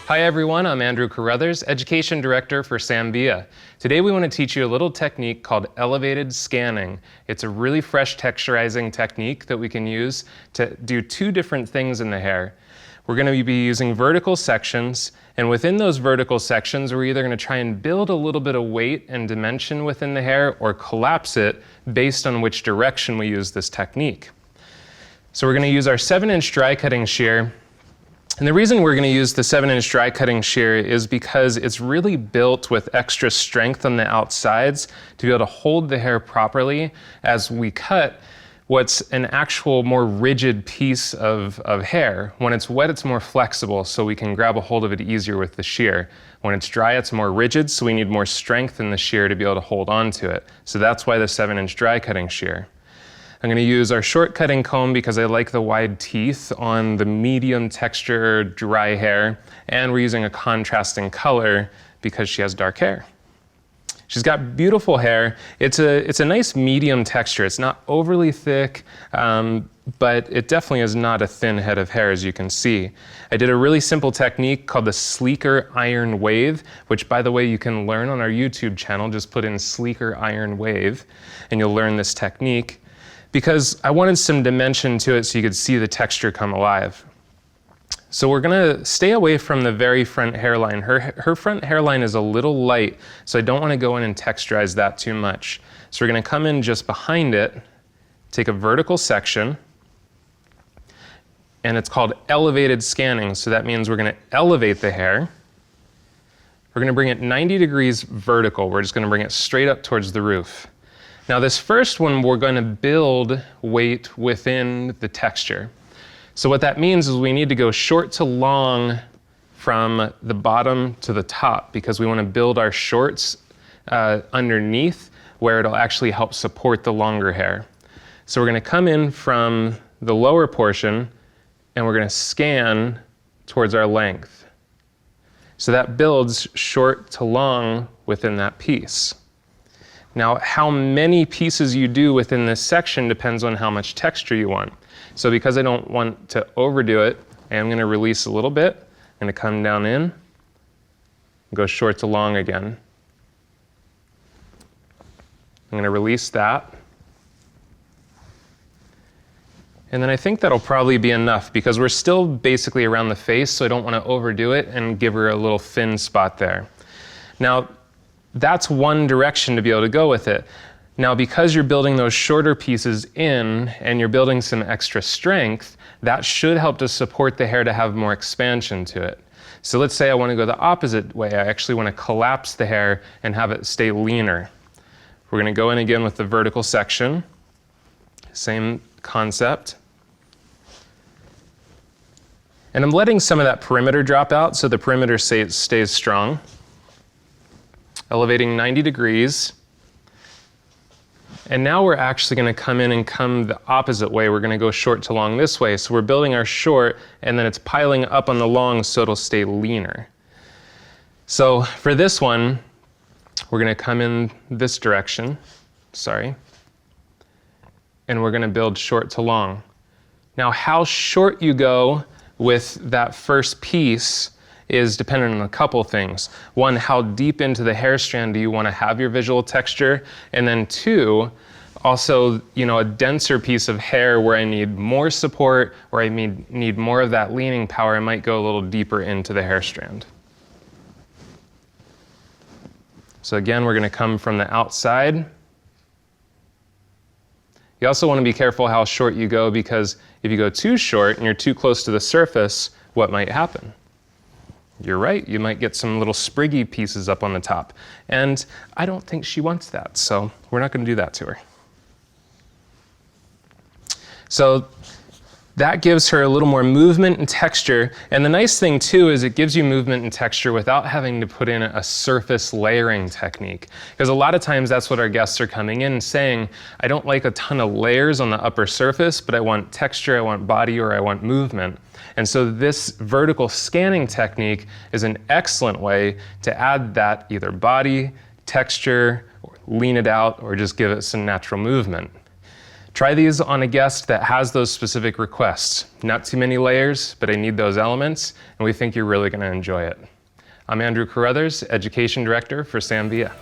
Hi everyone, I'm Andrew Carruthers, Education Director for Sambia. Today we want to teach you a little technique called elevated scanning. It's a really fresh texturizing technique that we can use to do two different things in the hair. We're going to be using vertical sections, and within those vertical sections we're either going to try and build a little bit of weight and dimension within the hair or collapse it based on which direction we use this technique. So we're going to use our 7-inch dry cutting shear. And the reason we're going to use the 7-inch dry cutting shear is because it's really built with extra strength on the outsides to be able to hold the hair properly as we cut what's an actual more rigid piece of hair. When it's wet, it's more flexible, so we can grab a hold of it easier with the shear. When it's dry, it's more rigid, so we need more strength in the shear to be able to hold on to it. So that's why the 7-inch dry cutting shear. I'm going to use our short cutting comb because I like the wide teeth on the medium texture dry hair, and we're using a contrasting color because she has dark hair. She's got beautiful hair. It's a nice medium texture. It's not overly thick, but it definitely is not a thin head of hair, as you can see. I did a really simple technique called the sleeker iron wave, which, by the way, you can learn on our YouTube channel. Just put in sleeker iron wave and you'll learn this technique, because I wanted some dimension to it so you could see the texture come alive. So we're gonna stay away from the very front hairline. Her front hairline is a little light, so I don't wanna go in and texturize that too much. So we're gonna come in just behind it, take a vertical section, and it's called elevated scanning. So that means we're gonna elevate the hair. We're gonna bring it 90 degrees vertical. We're just gonna bring it straight up towards the roof. Now this first one, we're going to build weight within the texture. So what that means is we need to go short to long from the bottom to the top, because we want to build our shorts underneath where it'll actually help support the longer hair. So we're going to come in from the lower portion and we're going to scan towards our length. So that builds short to long within that piece. Now, how many pieces you do within this section depends on how much texture you want. So because I don't want to overdo it, I'm going to release a little bit. I'm going to come down in, go short to long again. I'm going to release that. And then I think that'll probably be enough, because we're still basically around the face, so I don't want to overdo it and give her a little thin spot there. Now, that's one direction to be able to go with it. Now, because you're building those shorter pieces in and you're building some extra strength, that should help to support the hair to have more expansion to it. So let's say I want to go the opposite way. I actually want to collapse the hair and have it stay leaner. We're going to go in again with the vertical section. Same concept. And I'm letting some of that perimeter drop out so the perimeter stays strong. Elevating 90 degrees. And now we're actually going to come in and come the opposite way. We're going to go short to long this way. So we're building our short, and then it's piling up on the long so it'll stay leaner. So for this one, we're going to come in this direction. And we're going to build short to long. Now, how short you go with that first piece is dependent on a couple things. One, how deep into the hair strand do you want to have your visual texture? And then two, also, a denser piece of hair where I need more support, or I need more of that leaning power, I might go a little deeper into the hair strand. So again, we're going to come from the outside. You also want to be careful how short you go, because if you go too short and you're too close to the surface, what might happen? You're right, you might get some little spriggy pieces up on the top. And I don't think she wants that, so we're not going to do that to her. So that gives her a little more movement and texture. And the nice thing too is it gives you movement and texture without having to put in a surface layering technique. Because a lot of times that's what our guests are coming in saying, I don't like a ton of layers on the upper surface, but I want texture, I want body, or I want movement. And so this vertical scanning technique is an excellent way to add that either body, texture, or lean it out, or just give it some natural movement. Try these on a guest that has those specific requests. Not too many layers, but I need those elements, and we think you're really going to enjoy it. I'm Andrew Carruthers, Education Director for Sam Villa.